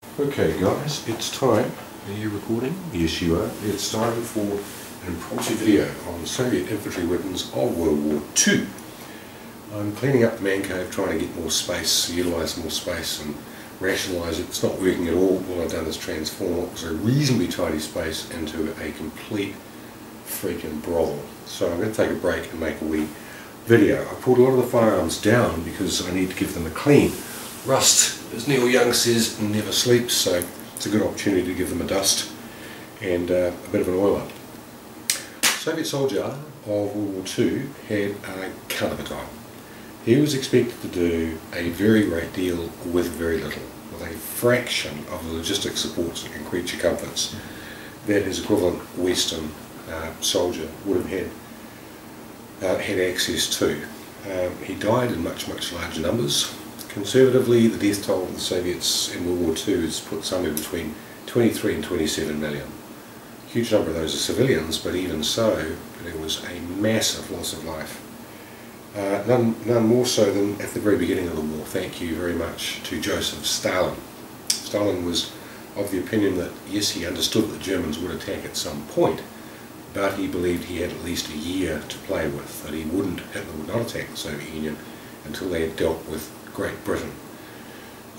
Okay guys, it's time. Are you recording? Yes you are. It's time for an impromptu video on Soviet infantry weapons of World War II. I'm cleaning up the man cave, trying to get more space, utilise more space and rationalise it. It's not working at all. All I've done is transform what was a reasonably tidy space into a complete freaking brothel. So I'm going to take a break and make a wee video. I pulled a lot of the firearms down because I need to give them a clean. Rust, as Neil Young says, never sleeps, so it's a good opportunity to give them a dust and a bit of an oil up. Soviet soldier of World War II had a cut of a time. He was expected to do a very great deal with very little, with a fraction of the logistic supports and creature comforts that his equivalent Western soldier would have had access to. He died in much larger numbers. Conservatively, the death toll of the Soviets in World War II is put somewhere between 23 and 27 million. A huge number of those are civilians, but even so, there was a massive loss of life. None more so than at the very beginning of the war. Thank you very much to Joseph Stalin. Stalin was of the opinion that, yes, he understood that the Germans would attack at some point, but he believed he had at least a year to play with, that Hitler would not attack the Soviet Union until they had dealt with Great Britain.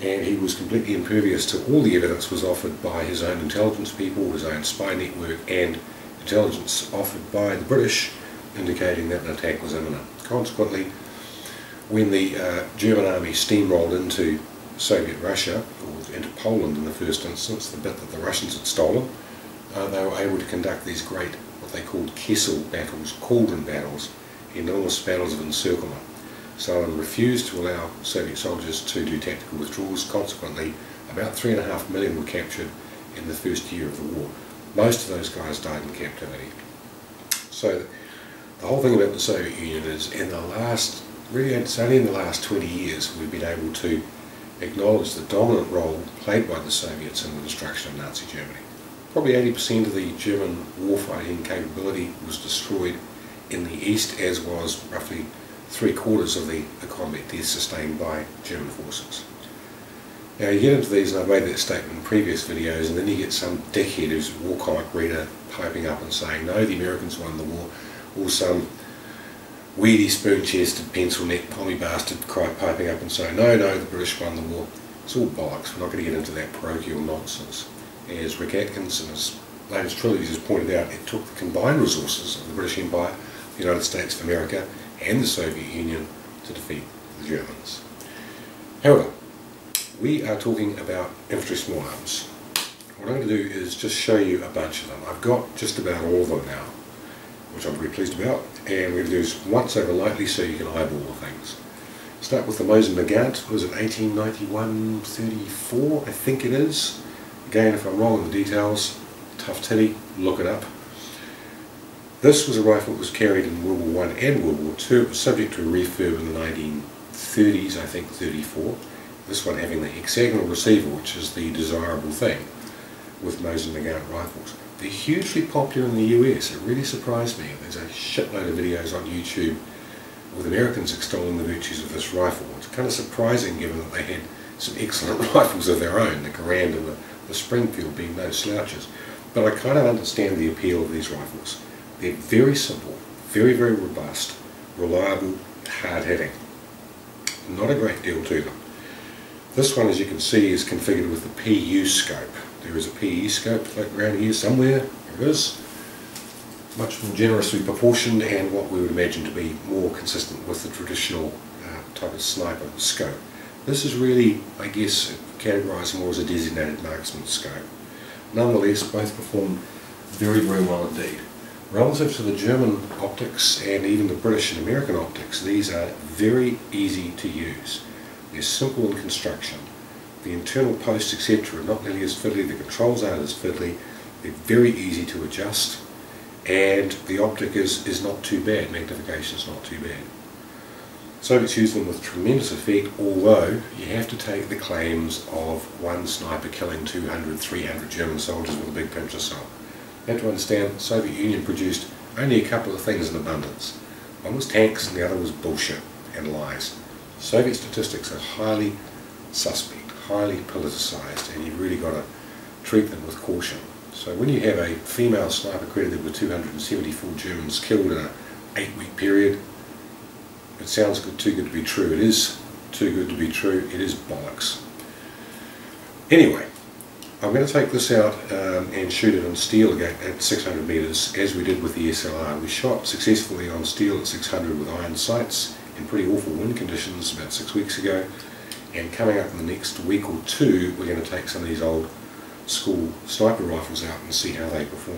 And he was completely impervious to all the evidence was offered by his own intelligence people, his own spy network, and intelligence offered by the British, indicating that an attack was imminent. Consequently, when the German army steamrolled into Soviet Russia, or into Poland in the first instance, the bit that the Russians had stolen, they were able to conduct these great, what they called Kessel battles, cauldron battles, enormous battles of encirclement. Stalin refused to allow Soviet soldiers to do tactical withdrawals. Consequently, about 3.5 million were captured in the first year of the war. Most of those guys died in captivity. So the whole thing about the Soviet Union is, really it's only in the last 20 years we've been able to acknowledge the dominant role played by the Soviets in the destruction of Nazi Germany. Probably 80% of the German warfighting capability was destroyed in the East, as was roughly 3/4 of the combat deaths sustained by German forces. Now you get into these, and I've made that statement in previous videos, and then you get some dickhead who's a war comic reader piping up and saying, no, the Americans won the war, or some weedy spoon-chested, pencil-neck, pommy bastard piping up and saying, no, the British won the war. It's all bollocks. We're not going to get into that parochial nonsense. As Rick Atkins in his latest trilogy has pointed out, it took the combined resources of the British Empire, the United States of America, and the Soviet Union to defeat the Germans. However, we are talking about infantry small arms. What I'm going to do is just show you a bunch of them. I've got just about all of them now, which I'm very pleased about, and we're going to do this once over lightly so you can eyeball the things. Start with the Mosin Nagant. Was it 1891-34? I think it is. Again, if I'm wrong in the details, tough titty, look it up. This was a rifle that was carried in World War I and World War II. It was subject to a refurb in the 1930s, I think 34. This one having the hexagonal receiver, which is the desirable thing with Mosin Nagant rifles. They're hugely popular in the US. It really surprised me. There's a shitload of videos on YouTube with Americans extolling the virtues of this rifle. It's kind of surprising given that they had some excellent rifles of their own, the Garand and the Springfield being no slouches. But I kind of understand the appeal of these rifles. They're very simple, very robust, reliable, hard-hitting. Not a great deal to them. This one, as you can see, is configured with the PU scope. There is a PE scope around here somewhere. There it is. Much more generously proportioned and what we would imagine to be more consistent with the traditional type of sniper scope. This is really, I guess, categorised more as a designated marksman scope. Nonetheless, both perform very well indeed. Relative to the German optics and even the British and American optics, these are very easy to use. They're simple in construction. The internal posts, etc., are not nearly as fiddly, the controls aren't as fiddly, they're very easy to adjust, and the optic is not too bad, magnification is not too bad. Soviets use them with tremendous effect, although you have to take the claims of one sniper killing 200, 300 German soldiers with a big pinch of salt. You have to understand the Soviet Union produced only a couple of things in abundance. One was tanks and the other was bullshit and lies. Soviet statistics are highly suspect, highly politicised, and you've really got to treat them with caution. So when you have a female sniper credited with 274 Germans killed in an 8-week period, it sounds too good to be true. It is too good to be true. It is bollocks. Anyway, I'm going to take this out and shoot it on steel again at 600 metres, as we did with the SLR. We shot successfully on steel at 600 with iron sights in pretty awful wind conditions about 6 weeks ago, and coming up in the next week or two we're going to take some of these old school sniper rifles out and see how they perform.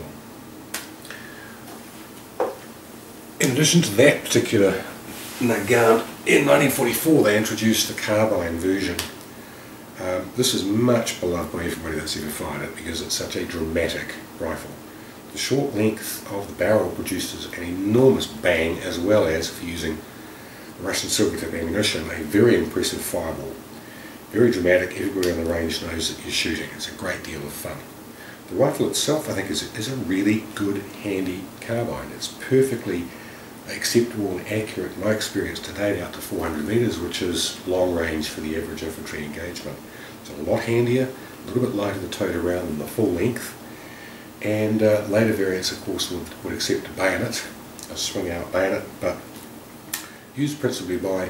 In addition to that particular Nagant, in 1944 they introduced the carbine version. This is much beloved by everybody that's ever fired it because it's such a dramatic rifle. The short length of the barrel produces an enormous bang, as well as, if you're using Russian silver tip ammunition, a very impressive fireball. Very dramatic. Everybody on the range knows that you're shooting. It's a great deal of fun. The rifle itself, I think, is a really good, handy carbine. It's perfectly acceptable and accurate, in my experience to date, out to 400 metres, which is long range for the average infantry engagement. It's a lot handier, a little bit lighter to tote around than the full length, and later variants, of course, would accept a bayonet, a swing out bayonet, but used principally by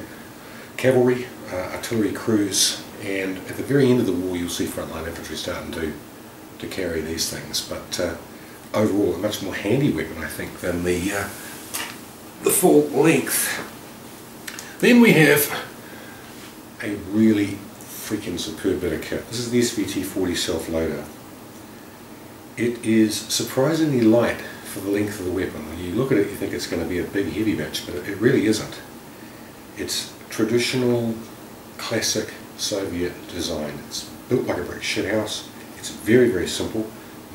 cavalry, artillery crews, and at the very end of the war you'll see frontline infantry starting to carry these things. But overall a much more handy weapon, I think, than the full length. Then we have a really freaking superb bit of kit. This is the SVT-40 self-loader. It is surprisingly light for the length of the weapon. When you look at it you think it's going to be a big heavy bitch, but it really isn't. It's traditional, classic Soviet design. It's built like a brick shithouse. It's very, very simple,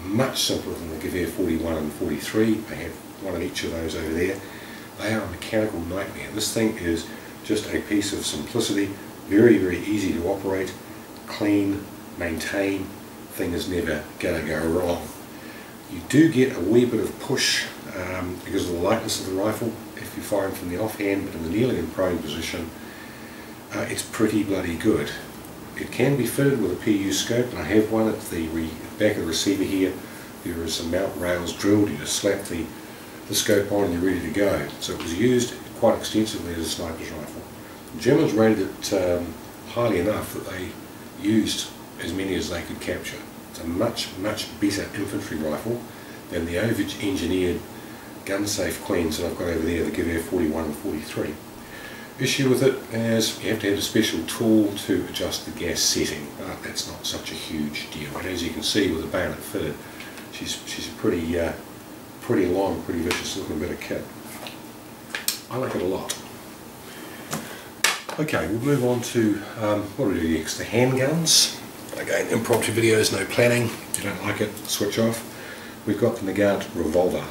much simpler than the Gewehr 41 and 43. I have one in each of those over there. They are a mechanical nightmare. This thing is just a piece of simplicity, very, very easy to operate, clean, maintain. Thing is never going to go wrong. You do get a wee bit of push because of the lightness of the rifle if you're firing from the offhand, but in the kneeling and prone position it's pretty bloody good. It can be fitted with a PU scope, and I have one at the back of the receiver here. There is some mount rails drilled. You just slap the scope on and you're ready to go. So it was used quite extensively as a sniper's rifle. The Germans rated it highly enough that they used as many as they could capture. It's a much, much better infantry rifle than the over-engineered gun-safe queens that I've got over there, the Gewehr 41 and 43. Issue with it is you have to have a special tool to adjust the gas setting, but that's not such a huge deal. And as you can see with the bayonet fitted, she's a pretty long, pretty vicious looking bit of kit. I like it a lot. Okay, we'll move on to what do we do next? The handguns. Again, impromptu videos, no planning. If you don't like it, switch off. We've got the Nagant revolver.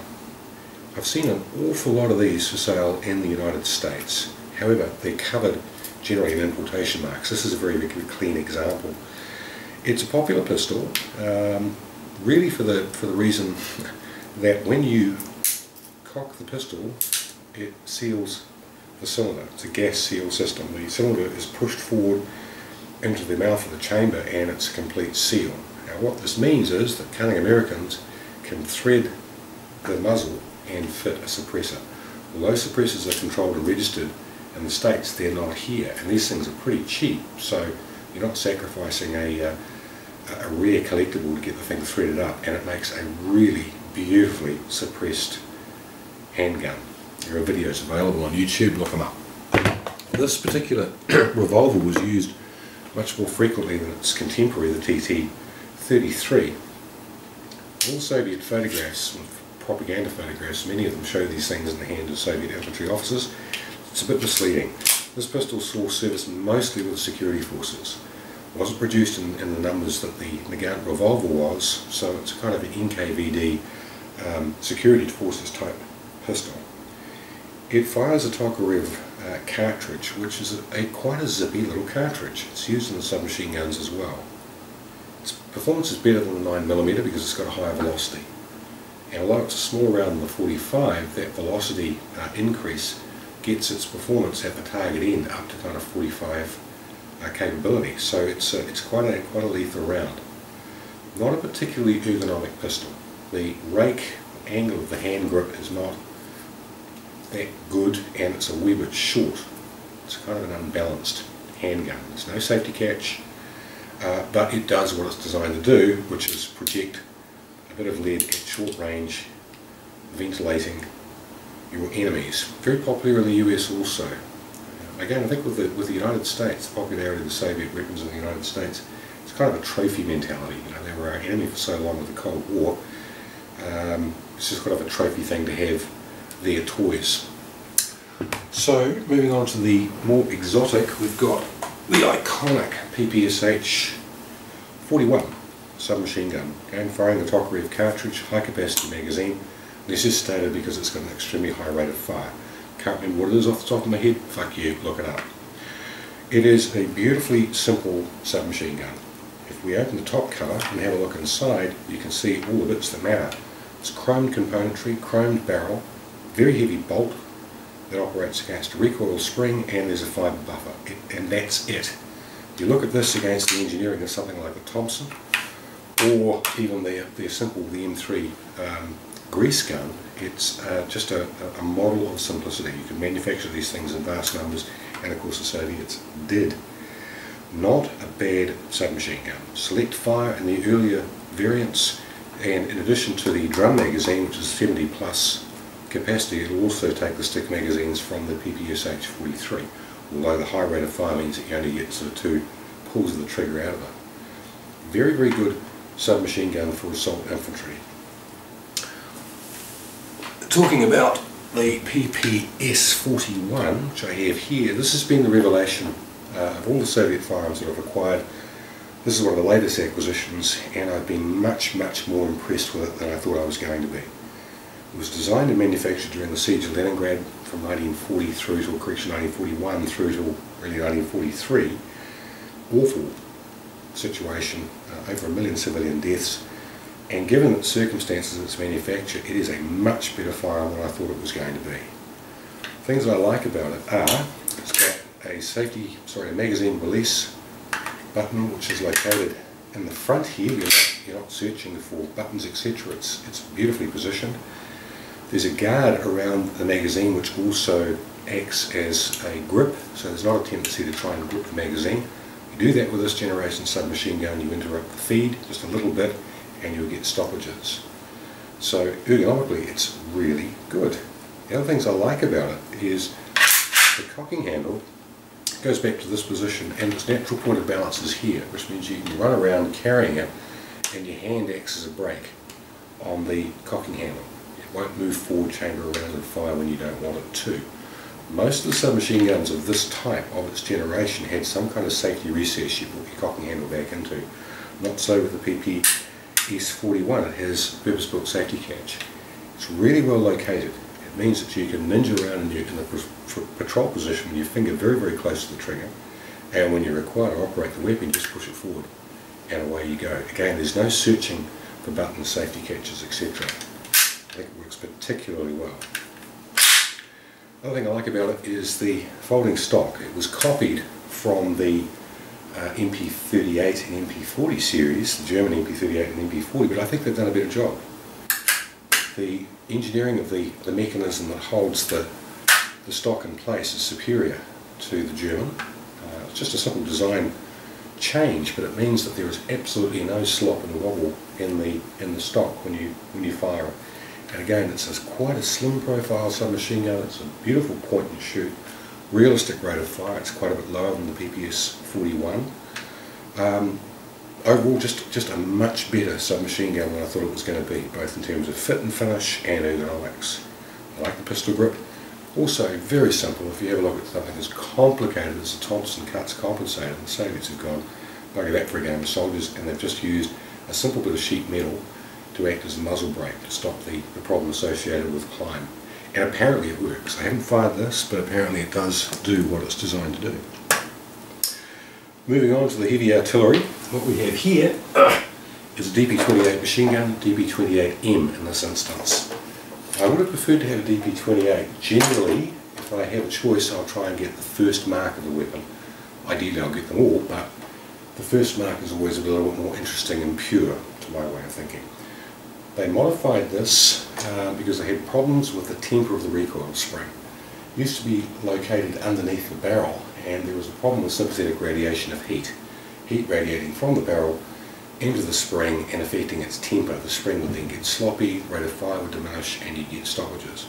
I've seen an awful lot of these for sale in the United States. However, they're covered generally in importation marks. This is a very, very clean example. It's a popular pistol, really for the reason that when you cock the pistol, it seals the cylinder. It's a gas seal system. The cylinder is pushed forward into the mouth of the chamber and it's a complete seal. Now what this means is that cunning Americans can thread the muzzle and fit a suppressor. Although suppressors are controlled and registered in the States, they're not here, and these things are pretty cheap, so you're not sacrificing a rare collectible to get the thing threaded up, and it makes a really beautifully suppressed handgun. There are videos available on YouTube, look them up. This particular revolver was used much more frequently than its contemporary, the TT-33. All Soviet photographs, propaganda photographs, many of them show these things in the hand of Soviet infantry officers. It's a bit misleading. This pistol saw service mostly with security forces. It wasn't produced in the numbers that the Nagant revolver was, so it's kind of an NKVD security forces type pistol. It fires a Tokarev cartridge, which is quite a zippy little cartridge. It's used in the submachine guns as well. Its performance is better than the 9mm because it's got a higher velocity. And although it's a small round than the 45, that velocity increase gets its performance at the target end up to kind of 45 capability. So it's quite a lethal round. Not a particularly ergonomic pistol. The rake angle of the hand grip is not that good, and it's a wee bit short. It's kind of an unbalanced handgun. There's no safety catch, but it does what it's designed to do, which is project a bit of lead at short range, ventilating your enemies. Very popular in the US also. Again, I think with the United States, the popularity of the Soviet weapons in the United States, it's kind of a trophy mentality. You know, they were our enemy for so long with the Cold War. It's just kind of a trophy thing to have their toys. So, moving on to the more exotic, we've got the iconic PPSH 41 submachine gun. Again, firing the top rev cartridge, high capacity magazine. This is stated because it's got an extremely high rate of fire. Can't remember what it is off the top of my head. Fuck you, look it up. It is a beautifully simple submachine gun. If we open the top cover and have a look inside, you can see all the bits that matter. It's chromed componentry, chromed barrel, very heavy bolt that operates against a recoil spring, and there's a fibre buffer, and that's it. You look at this against the engineering of something like the Thompson, or even the simple M3 grease gun. It's just a model of simplicity. You can manufacture these things in vast numbers, and of course the Soviets did. Not a bad submachine gun. Select fire in the earlier variants, and in addition to the drum magazine, which is 70 plus capacity, it will also take the stick magazines from the PPSH 43, although the high rate of fire means that you only get sort of 2 pulls of the trigger out of it. Very, very good submachine gun for assault infantry. Talking about the PPS 41, which I have here, this has been the revelation of all the Soviet firearms that I've acquired. This is one of the latest acquisitions, and I've been much, much more impressed with it than I thought I was going to be. It was designed and manufactured during the siege of Leningrad from 1940 through to, 1941 through to really 1943. Awful situation, over 1 million civilian deaths, and given the circumstances of its manufacture, it is a much better firearm than I thought it was going to be. Things that I like about it are, it's got a magazine release button, which is located in the front here. You're not searching for buttons, etc. It's beautifully positioned. There's a guard around the magazine which also acts as a grip, so there's not a tendency to try and grip the magazine. You do that with this generation submachine gun, you interrupt the feed just a little bit and you'll get stoppages. So ergonomically it's really good. The other things I like about it is the cocking handle goes back to this position, and its natural point of balance is here, which means you can run around carrying it and your hand acts as a brake on the cocking handle. It won't move forward, chamber around and fire when you don't want it to. Most of the submachine guns of this type, of its generation, had some kind of safety recess you put your cocking handle back into. Not so with the PPS 41, it has purpose-built safety catch. It's really well located. It means that you can ninja around in the patrol position with your finger very, very close to the trigger, and when you're required to operate the weapon, just push it forward and away you go. Again, there's no searching for buttons, safety catches, etc. I think it works particularly well. Another thing I like about it is the folding stock. It was copied from the MP38 and MP40 series, the German MP38 and MP40, but I think they've done a better job. The engineering of the mechanism that holds the stock in place is superior to the German. It's just a simple design change, but it means that there is absolutely no slop and wobble in the stock when you fire it. And again, it's quite a slim profile submachine gun. It's a beautiful point and shoot, realistic rate of fire. It's quite a bit lower than the PPS 41. Overall, just a much better submachine gun than I thought it was going to be, both in terms of fit and finish and ergonomics. I like the pistol grip. Also, very simple. If you have a look at something as complicated as the Thompson cuts compensator, the Soviets have gone, bugger that for a game of soldiers, and they've just used a simple bit of sheet metal to act as a muzzle brake to stop the problem associated with climb. And apparently it works. I haven't fired this, but apparently it does do what it's designed to do. Moving on to the heavy artillery, what we have here is a DP28 machine gun, DP28M in this instance. I would have preferred to have a DP28. Generally, if I have a choice, I'll try and get the first mark of the weapon. Ideally I'll get them all, but the first mark is always a little bit more interesting and pure to my way of thinking. They modified this because they had problems with the temper of the recoil spring. It used to be located underneath the barrel, and there was a problem with sympathetic radiation of heat. Heat radiating from the barrel into the spring and affecting its temper. The spring would then get sloppy, the rate of fire would diminish, and you'd get stoppages.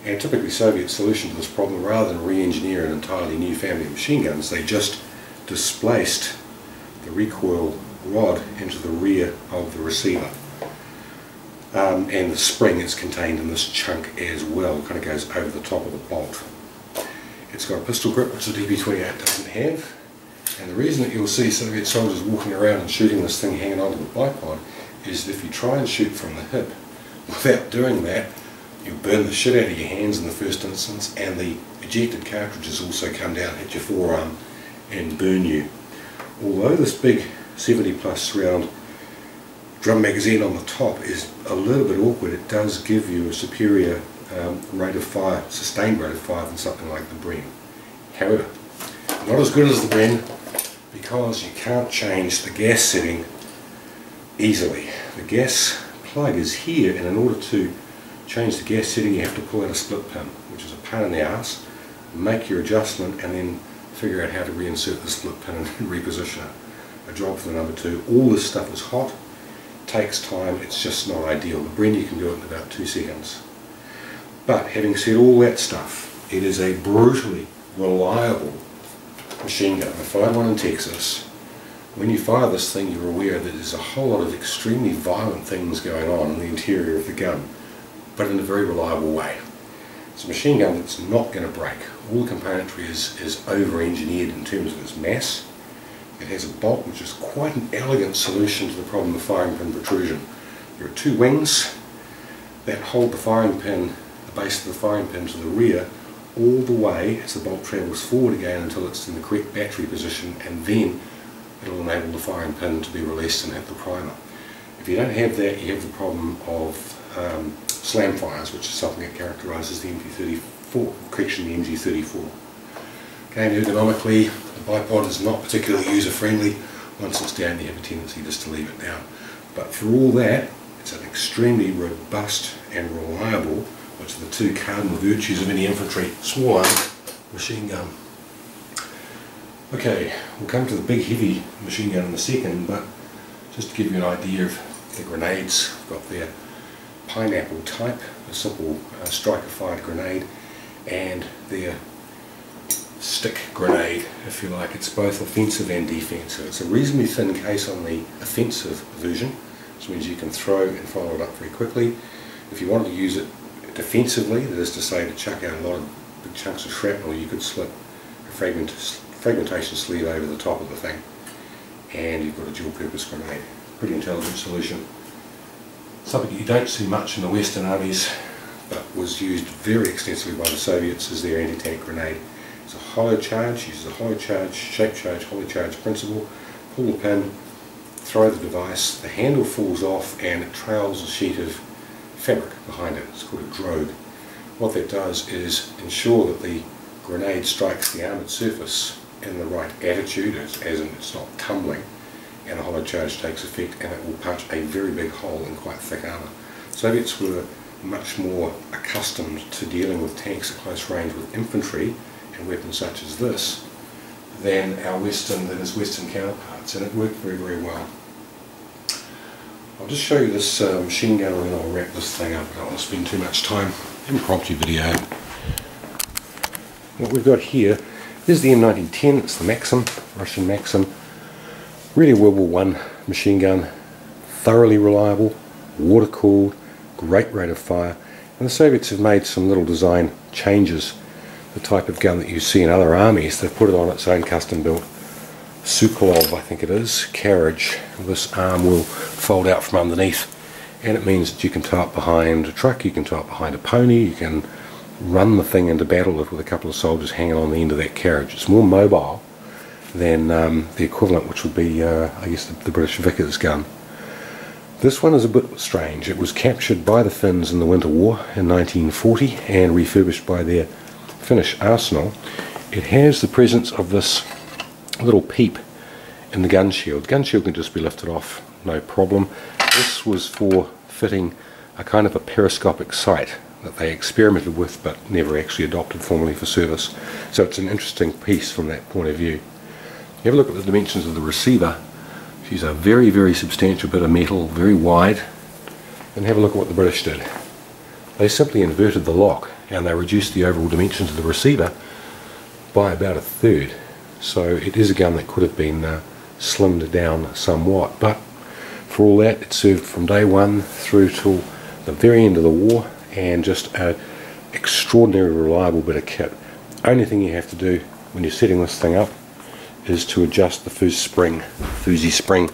And typically Soviet solution to this problem, rather than re-engineer an entirely new family of machine guns, they just displaced the recoil rod into the rear of the receiver. And the spring is contained in this chunk as well, kind of goes over the top of the bolt. It's got a pistol grip which the DB28 doesn't have, and the reason that you'll see Soviet soldiers walking around and shooting this thing hanging onto the bipod is that if you try and shoot from the hip, without doing that, you'll burn the shit out of your hands in the first instance, and the ejected cartridges also come down, hit your forearm and burn you. Although this big 70 plus round drum magazine on the top is a little bit awkward, it does give you a superior rate of fire, sustained rate of fire, than something like the Bren. However, not as good as the Bren because you can't change the gas setting easily. The gas plug is here, and in order to change the gas setting you have to pull out a split pin, which is a pain in the ass, make your adjustment and then figure out how to reinsert the split pin and reposition it. A job for the number 2. All this stuff is hot, takes time, it's just not ideal. The Bren you can do it in about 2 seconds. But having said all that stuff, it is a brutally reliable machine gun. I fired one in Texas. When you fire this thing you're aware that there's a whole lot of extremely violent things going on in the interior of the gun, but in a very reliable way. It's a machine gun that's not going to break. All the componentry is over-engineered in terms of its mass. It has a bolt which is quite an elegant solution to the problem of firing pin protrusion. There are 2 wings that hold the firing pin, the base of the firing pin, to the rear all the way as the bolt travels forward again until it's in the correct battery position, and then it'll enable the firing pin to be released and hit the primer. If you don't have that, you have the problem of slam fires, which is something that characterises the MP34, correction, the MG34. Again, ergonomically, the bipod is not particularly user-friendly. Once it's down, you have a tendency just to leave it down. But for all that, it's an extremely robust and reliable, which are the 2 cardinal virtues of any infantry small arms machine gun. Okay, we'll come to the big heavy machine gun in a second, but just to give you an idea of the grenades, I've got their pineapple type, a simple striker-fired grenade, and their stick grenade, if you like. It's both offensive and defensive. It's a reasonably thin case on the offensive version, which means you can throw and follow it up very quickly. If you wanted to use it defensively, that is to say to chuck out a lot of big chunks of shrapnel, you could slip a fragmentation sleeve over the top of the thing, and you've got a dual purpose grenade. Pretty intelligent solution. Something you don't see much in the Western armies, but was used very extensively by the Soviets as their anti-tank grenade. It's a hollow charge, uses a hollow charge, shape charge, hollow charge principle. Pull the pin, throw the device, the handle falls off and it trails a sheet of fabric behind it. It's called a drogue. What that does is ensure that the grenade strikes the armoured surface in the right attitude, as in it's not tumbling, and a hollow charge takes effect, and it will punch a very big hole in quite thick armour. Soviets were much more accustomed to dealing with tanks at close range with infantry and weapons such as this than his Western counterparts, and it worked very, very well. I'll just show you this machine gun and then I'll wrap this thing up. I don't want to spend too much time. Impromptu video. What we've got here is the M1910. It's the Maxim, Russian Maxim. Really a World War I machine gun, thoroughly reliable, water cooled, great rate of fire, and the Soviets have made some little design changes. The type of gun that you see in other armies, they've put it on its own custom built Sukolov, I think it is, carriage. This arm will fold out from underneath, and it means that you can tow it behind a truck, you can tow it behind a pony, you can run the thing into battle with a couple of soldiers hanging on the end of that carriage. It's more mobile than the equivalent, which would be, I guess, the British Vickers gun. This one is a bit strange. It was captured by the Finns in the Winter War in 1940 and refurbished by their Finnish arsenal. It has the presence of this little peep in the gun shield. The gun shield can just be lifted off, no problem. This was for fitting a kind of a periscopic sight that they experimented with but never actually adopted formally for service. So it's an interesting piece from that point of view. You have a look at the dimensions of the receiver. She's a very, very substantial bit of metal, very wide. And have a look at what the British did. They simply inverted the lock and they reduced the overall dimensions of the receiver by about a third. So it is a gun that could have been slimmed down somewhat, but for all that it served from day one through till the very end of the war, and just an extraordinarily reliable bit of kit. Only thing you have to do when you're setting this thing up is to adjust the fusee spring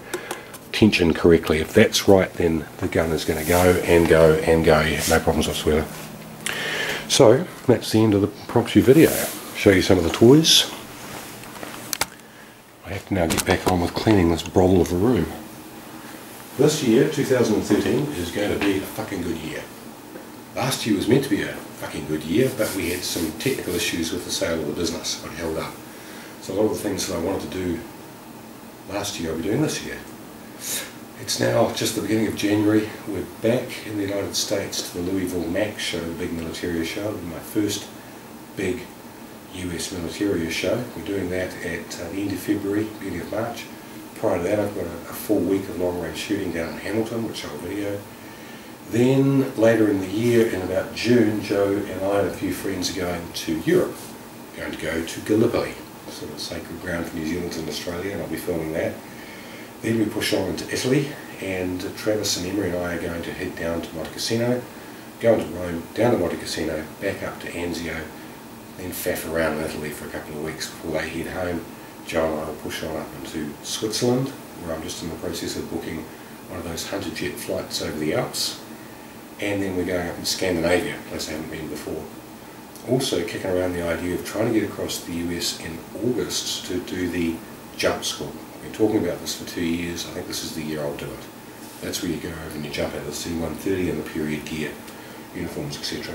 tension correctly. If that's right, then the gun is going to go and go and go. You have no problems whatsoever. So that's the end of the impromptu video. Show you some of the toys. I have to now get back on with cleaning this brothel of a room. This year, 2013, is going to be a fucking good year. Last year was meant to be a fucking good year, but we had some technical issues with the sale of the business. It held up. So a lot of the things that I wanted to do last year I'll be doing this year. It's now just the beginning of January. We're back in the United States to the Louisville MAC show, the big militaria show, my first big US militaria show. We're doing that at the end of February, beginning of March. Prior to that I've got a full week of long range shooting down in Hamilton, which I'll video. Then later in the year, in about June, Joe and I and a few friends are going to Europe. We're going to go to Gallipoli, sort of sacred ground for New Zealand and Australia, and I'll be filming that. Then we push on into Italy, and Travis and Emery and I are going to head down to Monte Cassino, go into Rome, down to Monte Cassino, back up to Anzio, then faff around in Italy for a couple of weeks before they head home. Joe and I will push on up into Switzerland, where I'm just in the process of booking one of those Hunter jet flights over the Alps. And then we're going up in Scandinavia, a place I haven't been before. Also kicking around the idea of trying to get across the US in August to do the jump school. I've been talking about this for 2 years. I think this is the year I'll do it. That's where you go over and you jump out of the C-130 and the period gear, uniforms, etc.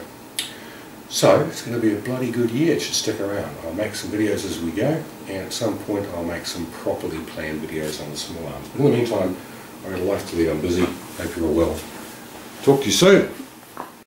So it's going to be a bloody good year. It should stick around. I'll make some videos as we go, and at some point I'll make some properly planned videos on the small arms. But in the meantime, I've got a life to lead. I'm busy. Hope you're all well. Talk to you soon.